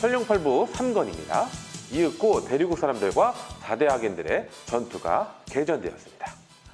천룡팔부 3권입니다. 이윽고 대리국 사람들과 4대 악인들의 전투가 개전되었습니다.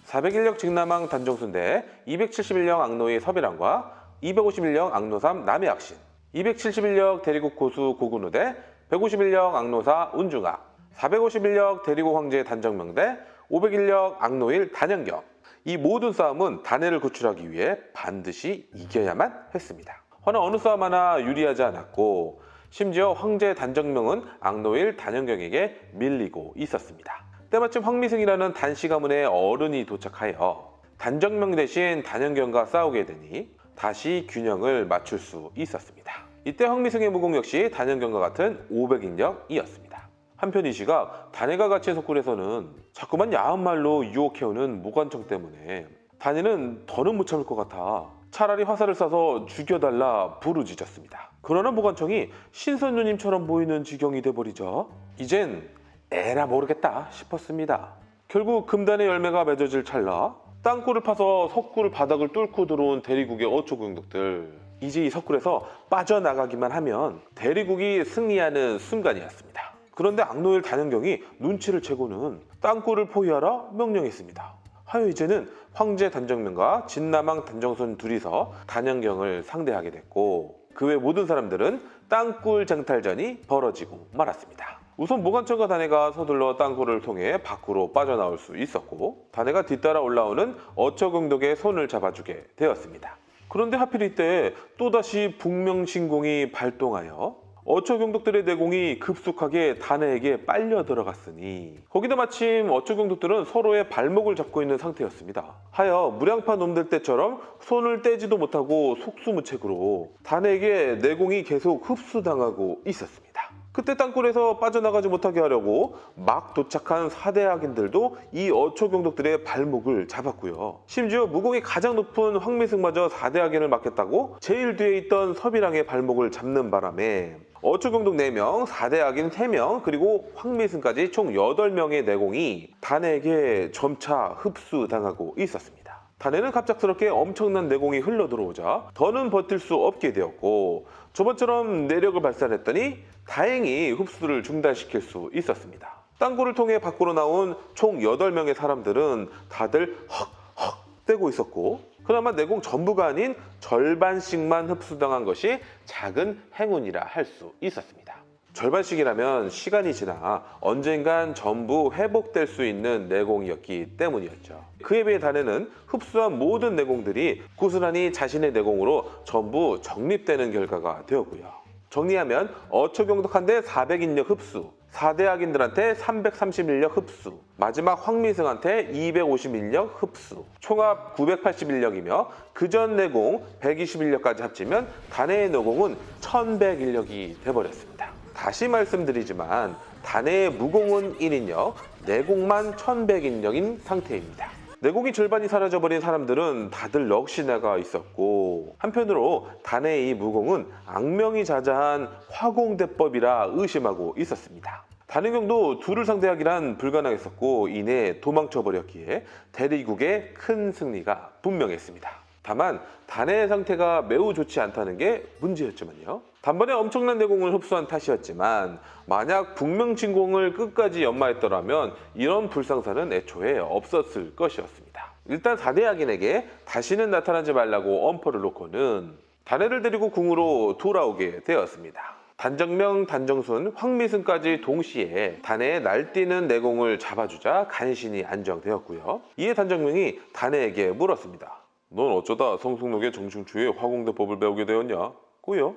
401력 직남왕 단정순 대 271력 악노의 서비랑과 251력 악노삼 남해악신, 271력 대리국 고수 고근우 대 151력 악노사 운중아, 451력 대리국 황제 단정명 대 501력 악노일 단연경. 이 모든 싸움은 단해를 구출하기 위해 반드시 이겨야만 했습니다. 허나 어느 싸움 하나 유리하지 않았고 심지어 황제 단정명은 악노일 단연경에게 밀리고 있었습니다. 때마침 황미승이라는 단씨 가문의 어른이 도착하여 단정명 대신 단연경과 싸우게 되니 다시 균형을 맞출 수 있었습니다. 이때 황미승의 무공 역시 단연경과 같은 500인력이었습니다. 한편 이 시각 단해가 갇힌 석굴에서는 자꾸만 야한 말로 유혹해오는 무관청 때문에 단해는 더는 못 참을 것 같아 차라리 화살을 쏴서 죽여달라 부르짖었습니다. 그러나 무관청이 신선녀님처럼 보이는 지경이 돼버리자 이젠 에라 모르겠다 싶었습니다. 결국 금단의 열매가 맺어질 찰나 땅굴을 파서 석굴 바닥을 뚫고 들어온 대리국의 어초공덕들, 이제 이 석굴에서 빠져나가기만 하면 대리국이 승리하는 순간이었습니다. 그런데 악노일 단연경이 눈치를 채고는 땅굴을 포위하라 명령했습니다. 하여 이제는 황제 단정명과 진남왕 단정순 둘이서 단연경을 상대하게 됐고 그 외 모든 사람들은 땅굴 쟁탈전이 벌어지고 말았습니다. 우선 무관청과 단해가 서둘러 땅굴을 통해 밖으로 빠져나올 수 있었고 단해가 뒤따라 올라오는 어처공덕의 손을 잡아주게 되었습니다. 그런데 하필 이때 또다시 북명신공이 발동하여 어처경독들의 내공이 급속하게 단해에게 빨려 들어갔으니 거기다 마침 어처경독들은 서로의 발목을 잡고 있는 상태였습니다. 하여 무량파 놈들 때처럼 손을 떼지도 못하고 속수무책으로 단해에게 내공이 계속 흡수당하고 있었습니다. 그때 땅굴에서 빠져나가지 못하게 하려고 막 도착한 4대 악인들도 이 어초경독들의 발목을 잡았고요. 심지어 무공이 가장 높은 황미승마저 4대 악인을 맡겠다고 제일 뒤에 있던 서비랑의 발목을 잡는 바람에 어초경독 4명, 4대 악인 3명, 그리고 황미승까지 총 8명의 내공이 단해에게 점차 흡수당하고 있었습니다. 단해는 갑작스럽게 엄청난 내공이 흘러들어오자 더는 버틸 수 없게 되었고 저번처럼 내력을 발산했더니 다행히 흡수를 중단시킬 수 있었습니다. 땅굴을 통해 밖으로 나온 총 8명의 사람들은 다들 헉헉 떼고 있었고 그나마 내공 전부가 아닌 절반씩만 흡수당한 것이 작은 행운이라 할 수 있었습니다. 절반씩이라면 시간이 지나 언젠간 전부 회복될 수 있는 내공이었기 때문이었죠. 그에 비해 단해는 흡수한 모든 내공들이 고스란히 자신의 내공으로 전부 정립되는 결과가 되었고요. 정리하면 어초경독한테 400인력 흡수, 4대 악인들한테 331력 흡수, 마지막 황미승한테 251력 흡수, 총합 981력이며 그전 내공 121력까지 합치면 단해의 내공은 1101력이 돼버렸습니다. 다시 말씀드리지만 단해의 무공은 1인력, 내공만 1100인력인 상태입니다. 내공이 절반이 사라져버린 사람들은 다들 넋이 있었고 한편으로 단해의 이 무공은 악명이 자자한 화공대법이라 의심하고 있었습니다. 단연경도 둘을 상대하기란 불가능했었고 이내 도망쳐버렸기에 대리국의 큰 승리가 분명했습니다. 다만 단해의 상태가 매우 좋지 않다는 게 문제였지만요. 단번에 엄청난 내공을 흡수한 탓이었지만 만약 북명진공을 끝까지 연마했더라면 이런 불상사는 애초에 없었을 것이었습니다. 일단 4대 악인에게 다시는 나타나지 말라고 엄포를 놓고는 단해를 데리고 궁으로 돌아오게 되었습니다. 단정명, 단정순, 황미승까지 동시에 단해의 날뛰는 내공을 잡아주자 간신히 안정되었고요. 이에 단정명이 단해에게 물었습니다. 넌 어쩌다 성숙록의 정충주의 화공대법을 배우게 되었냐? 고요.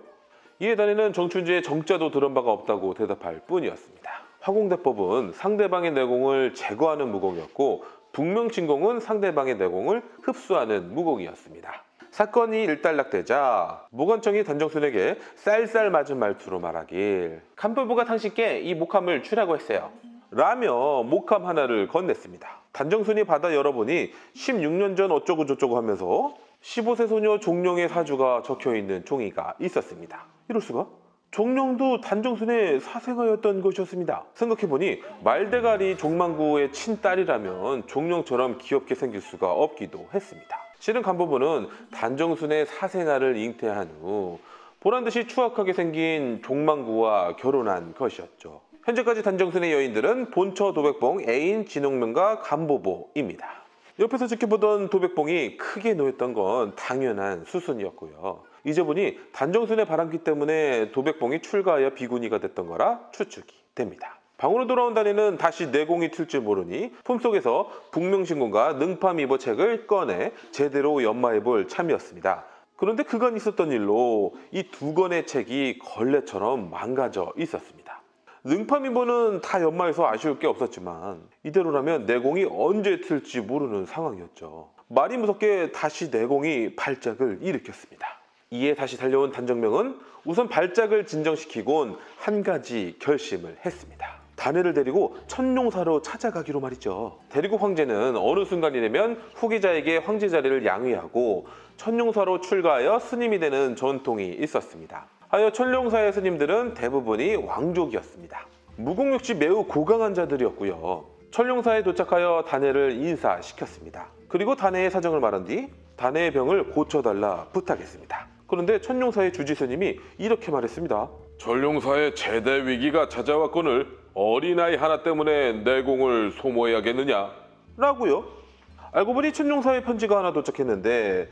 이에 단해는 정춘지의 정자도 들은 바가 없다고 대답할 뿐이었습니다. 화공대법은 상대방의 내공을 제거하는 무공이었고 북명진공은 상대방의 내공을 흡수하는 무공이었습니다. 사건이 일단락되자 무관청이 단정순에게 쌀쌀 맞은 말투로 말하길 간부부가 당신께 이 목함을 주라고 했어요 라며 목함 하나를 건넸습니다. 단정순이 받아 열어보니 16년 전 어쩌고 저쩌고 하면서 15세 소녀 종룡의 사주가 적혀있는 종이가 있었습니다. 이럴 수가? 종룡도 단정순의 사생아였던 것이었습니다. 생각해보니 말대가리 종망구의 친딸이라면 종룡처럼 귀엽게 생길 수가 없기도 했습니다. 실은 간부부는 단정순의 사생아를 잉태한 후 보란듯이 추악하게 생긴 종망구와 결혼한 것이었죠. 현재까지 단정순의 여인들은 본처 도백봉, 애인 진홍명과 간보보입니다. 옆에서 지켜보던 도백봉이 크게 노였던 건 당연한 수순이었고요. 이제 보니 단정순의 바람기 때문에 도백봉이 출가하여 비구니가 됐던 거라 추측이 됩니다. 방으로 돌아온 단에는 다시 내공이 튈 줄 모르니 품속에서 북명신공과 능파미보 책을 꺼내 제대로 연마해볼 참이었습니다. 그런데 그간 있었던 일로 이 두 권의 책이 걸레처럼 망가져 있었습니다. 능파미보는 다 연마해서 아쉬울 게 없었지만 이대로라면 내공이 언제 틀지 모르는 상황이었죠. 말이 무섭게 다시 내공이 발작을 일으켰습니다. 이에 다시 달려온 단정명은 우선 발작을 진정시키곤 한 가지 결심을 했습니다. 단해를 데리고 천룡사로 찾아가기로 말이죠. 대리국 황제는 어느 순간이 되면 후계자에게 황제 자리를 양위하고 천룡사로 출가하여 스님이 되는 전통이 있었습니다. 하여 천룡사의 스님들은 대부분이 왕족이었습니다. 무공 역시 매우 고강한 자들이었고요. 천룡사에 도착하여 단해를 인사시켰습니다. 그리고 단해의 사정을 말한 뒤 단해의 병을 고쳐달라 부탁했습니다. 그런데 천룡사의 주지스님이 이렇게 말했습니다. 천룡사에 제대 위기가 찾아왔거늘 어린아이 하나 때문에 내공을 소모해야겠느냐? 라고요. 알고 보니 천룡사의 편지가 하나 도착했는데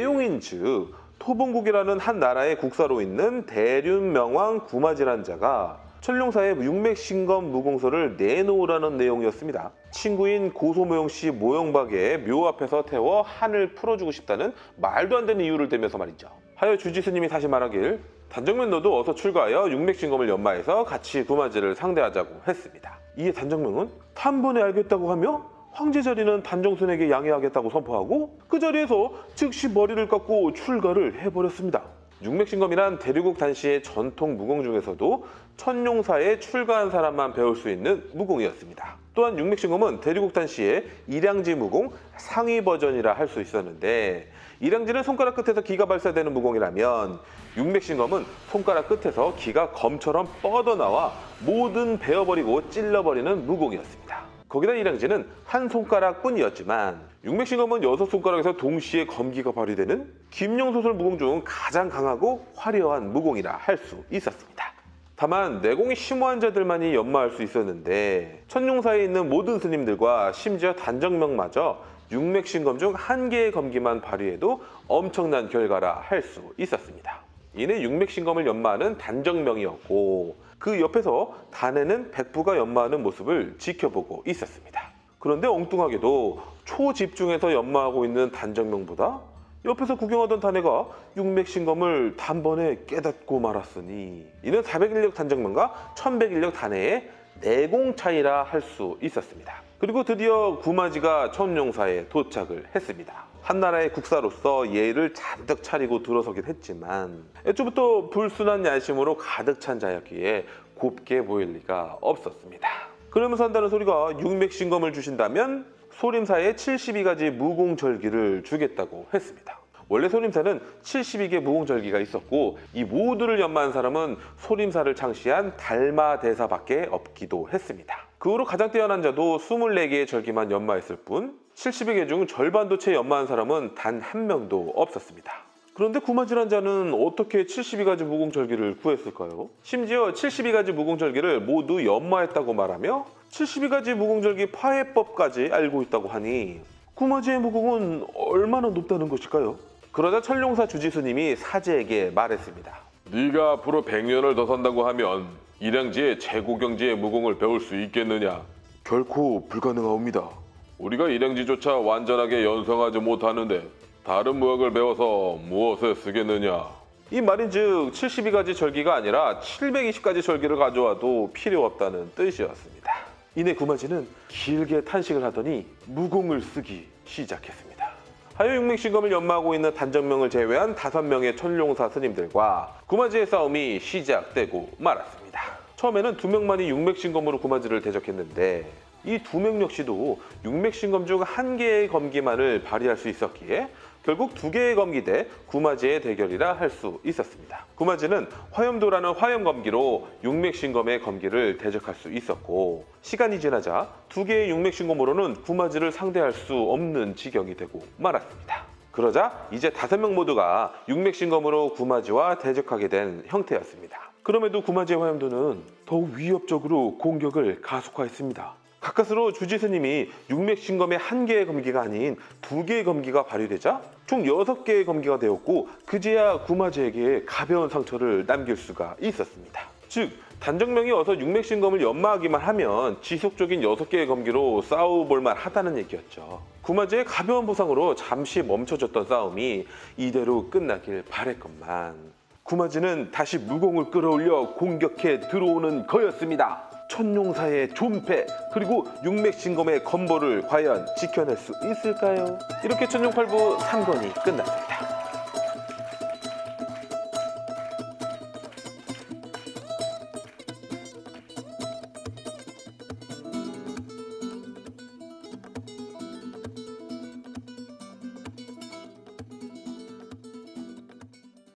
내용인즉 토봉국이라는 한 나라의 국사로 있는 대륜명왕 구마지란 자가 천룡사의 육맥신검 무공서를 내놓으라는 내용이었습니다. 친구인 고소모용 씨 모형박에 묘 앞에서 태워 한을 풀어주고 싶다는 말도 안 되는 이유를 대면서 말이죠. 하여 주지스님이 다시 말하길 단정면 너도 어서 출가하여 육맥신검을 연마해서 같이 구마지를 상대하자고 했습니다. 이에 단정명은 단번에 알겠다고 하며 황제 자리는 단정순에게 양해하겠다고 선포하고 그 자리에서 즉시 머리를 깎고 출가를 해버렸습니다. 육맥신검이란 대류국 단시의 전통 무공 중에서도 천룡사에 출가한 사람만 배울 수 있는 무공이었습니다. 또한 육맥신검은 대류국 단시의 일양지 무공 상위 버전이라 할 수 있었는데 일양지는 손가락 끝에서 기가 발사되는 무공이라면 육맥신검은 손가락 끝에서 기가 검처럼 뻗어나와 모든 베어버리고 찔러버리는 무공이었습니다. 거기다 일양지는 한 손가락뿐이었지만 육맥신검은 6손가락에서 동시에 검기가 발휘되는 김영소설 무공 중 가장 강하고 화려한 무공이라 할 수 있었습니다. 다만 내공이 심오한 자들만이 연마할 수 있었는데 천룡사에 있는 모든 스님들과 심지어 단정명마저 육맥신검 중 한 개의 검기만 발휘해도 엄청난 결과라 할 수 있었습니다. 이내 육맥신검을 연마하는 단정명이었고 그 옆에서 단해는 백부가 연마하는 모습을 지켜보고 있었습니다. 그런데 엉뚱하게도 초집중해서 연마하고 있는 단정명보다 옆에서 구경하던 단해가 육맥신검을 단번에 깨닫고 말았으니 이는 400인력 단정명과 1100인력 단해의 내공 차이라 할 수 있었습니다. 그리고 드디어 구마지가 천룡사에 도착을 했습니다. 한나라의 국사로서 예의를 잔뜩 차리고 들어서긴 했지만 애초부터 불순한 야심으로 가득 찬 자였기에 곱게 보일 리가 없었습니다. 그러면서 한다는 소리가 육맥신검을 주신다면 소림사에 72가지 무공절기를 주겠다고 했습니다. 원래 소림사는 72개 무공절기가 있었고 이 모두를 연마한 사람은 소림사를 창시한 달마대사밖에 없기도 했습니다. 그 후로 가장 뛰어난 자도 24개의 절기만 연마했을 뿐 72개 중 절반도 채 연마한 사람은 단 한 명도 없었습니다. 그런데 구마지란 자는 어떻게 72가지 무공절기를 구했을까요? 심지어 72가지 무공절기를 모두 연마했다고 말하며 72가지 무공절기 파해법까지 알고 있다고 하니 구마지의 무공은 얼마나 높다는 것일까요? 그러자 천룡사 주지스님이 사제에게 말했습니다. 네가 앞으로 100년을 더 산다고 하면 일양지의 최고경지의 무공을 배울 수 있겠느냐? 결코 불가능하옵니다. 우리가 일양지조차 완전하게 연성하지 못하는데 다른 무학을 배워서 무엇에 쓰겠느냐? 이 말인즉 72가지 절기가 아니라 720가지 절기를 가져와도 필요 없다는 뜻이었습니다. 이내 구마지는 길게 탄식을 하더니 무공을 쓰기 시작했습니다. 하여 육맥신검을 연마하고 있는 단정명을 제외한 5명의 천룡사 스님들과 구마지의 싸움이 시작되고 말았습니다. 처음에는 2명만이 육맥신검으로 구마지를 대적했는데 이 2명 역시도 육맥신검 중 1개의 검기만을 발휘할 수 있었기에 결국 2개의 검기 대 구마지의 대결이라 할 수 있었습니다. 구마지는 화염도라는 화염검기로 육맥신검의 검기를 대적할 수 있었고 시간이 지나자 2개의 육맥신검으로는 구마지를 상대할 수 없는 지경이 되고 말았습니다. 그러자 이제 5명 모두가 육맥신검으로 구마지와 대적하게 된 형태였습니다. 그럼에도 구마지의 화염도는 더욱 위협적으로 공격을 가속화했습니다. 가까스로 주지스님이 육맥신검의 1개의 검기가 아닌 2개의 검기가 발휘되자 총 6개의 검기가 되었고 그제야 구마지에게 가벼운 상처를 남길 수가 있었습니다. 즉 단정명이 어서 육맥신검을 연마하기만 하면 지속적인 6개의 검기로 싸워볼만 하다는 얘기였죠. 구마지의 가벼운 부상으로 잠시 멈춰졌던 싸움이 이대로 끝나길 바랬건만 구마지는 다시 무공을 끌어올려 공격해 들어오는 거였습니다. 천룡사의 존패 그리고 육맥신검의 건보를 과연 지켜낼 수 있을까요? 이렇게 천룡팔부 3권이 끝났습니다.